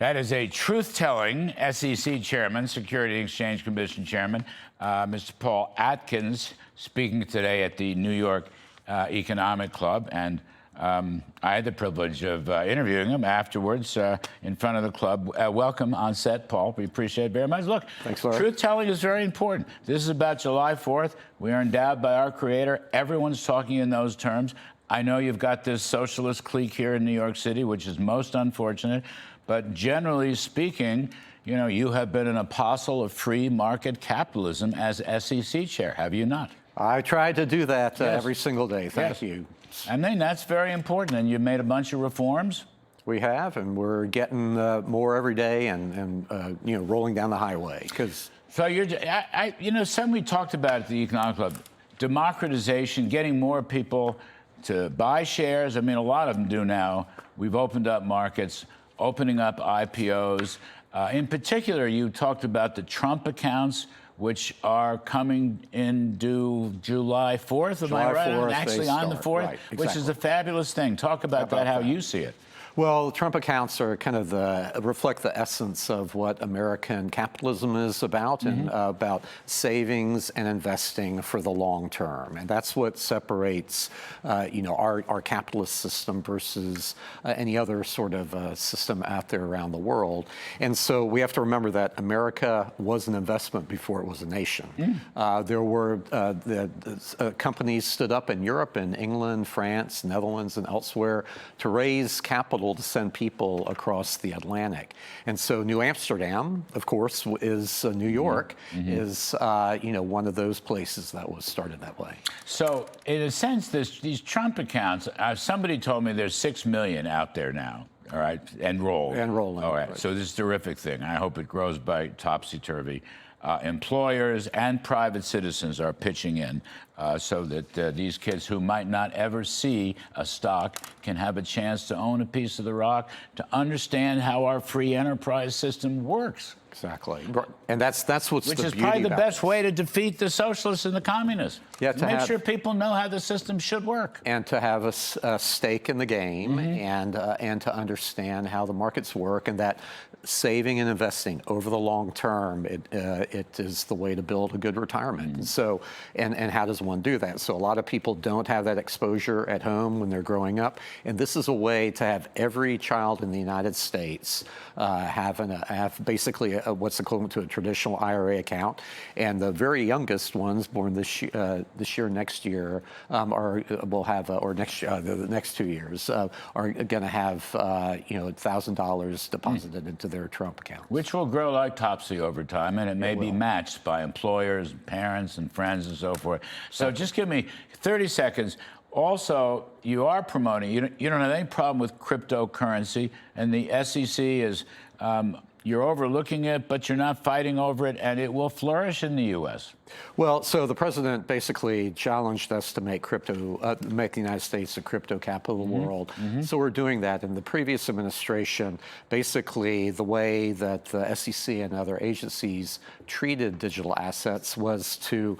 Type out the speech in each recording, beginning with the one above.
That is a truth-telling SEC chairman, Securities and Exchange Commission chairman, Mr. Paul Atkins, speaking today at the New York Economic Club. And I had the privilege of interviewing him afterwards in front of the club. Welcome on set, Paul. We appreciate it very much. Look, thanks, Larry. Truth-telling is very important. This is about July 4th. We are endowed by our Creator. Everyone's talking in those terms. I know you've got this socialist clique here in New York City, which is most unfortunate. But generally speaking, you know, you have been an apostle of free market capitalism as SEC chair, have you not? I try to do that every single day. Thank you. I mean, that's very important. And you've made a bunch of reforms. We have, and we're getting more every day, and you know, rolling down the highway. So you're, you know, something we talked about at the Economic Club, democratization, getting more people to buy shares. I mean, a lot of them do now. We've opened up markets, opening up IPOs. In particular, you talked about the Trump accounts, which are coming in due July 4th, am I right? 4th, actually on the 4th, right, exactly. Which is a fabulous thing. Talk about that, how you see it. Well, the Trump accounts are kind of reflect the essence of what American capitalism is about, and about savings and investing for the long term. And that's what separates, you know, our capitalist system versus any other sort of system out there around the world. And so we have to remember that America was an investment before it was a nation. There were companies stood up in Europe and England, France, Netherlands, and elsewhere to raise capital to send people across the Atlantic. And so New Amsterdam, of course, is New York, is you know, one of those places that was started that way. So in a sense, these Trump accounts, somebody told me there's 6 million out there now, all right, enrolled. Enrolling. All right, so this is a terrific thing. I hope it grows by topsy-turvy. Employers and private citizens are pitching in so that these kids who might not ever see a stock can have a chance to own a piece of the rock, to understand how our free enterprise system works. Exactly. And that's what's Which the is beauty probably the about best this. way to defeat the socialists and the communists. Yeah, to make sure people know how the system should work. And to have a stake in the game, and to understand how the markets work, and that saving and investing over the long term, it is the way to build a good retirement. And so, and how does one do that? So a lot of people don't have that exposure at home when they're growing up. And this is a way to have every child in the United States have basically what's equivalent to a traditional IRA account. And the very youngest ones, born this year, next year, will have, or next year, the next 2 years, are going to have, you know, $1,000 deposited into their Trump account. Which will grow like topsy over time, and it may be matched by employers, parents, and friends, and so forth. So just give me 30 seconds. Also, you are promoting, you don't have any problem with cryptocurrency, and the SEC is, you're overlooking it, but you're not fighting over it, and it will flourish in the U.S. Well, so the president basically challenged us to make make the United States a crypto capital of the world. So we're doing that. In the previous administration, basically the way that the SEC and other agencies treated digital assets was to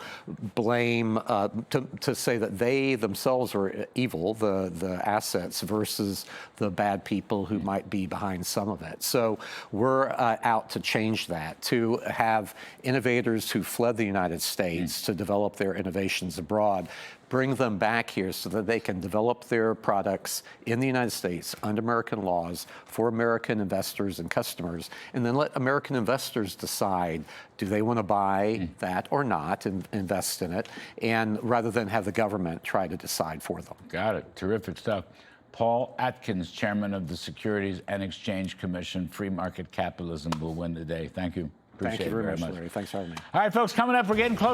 blame, to say that they themselves are evil, the assets, versus the bad people who might be behind some of it. So we're out to change that, to have innovators who fled the United States to develop their innovations abroad, bring them back here so that they can develop their products in the United States under American laws for American investors and customers, and then let American investors decide, do they want to buy that or not, and invest in it, and rather than have the government try to decide for them. Got it. Terrific stuff. Paul Atkins, chairman of the Securities and Exchange Commission. Free market capitalism will win the day. Thank you. Appreciate Thank you very much, much, Larry. Thanks for having me. All right, folks, coming up, we're getting close.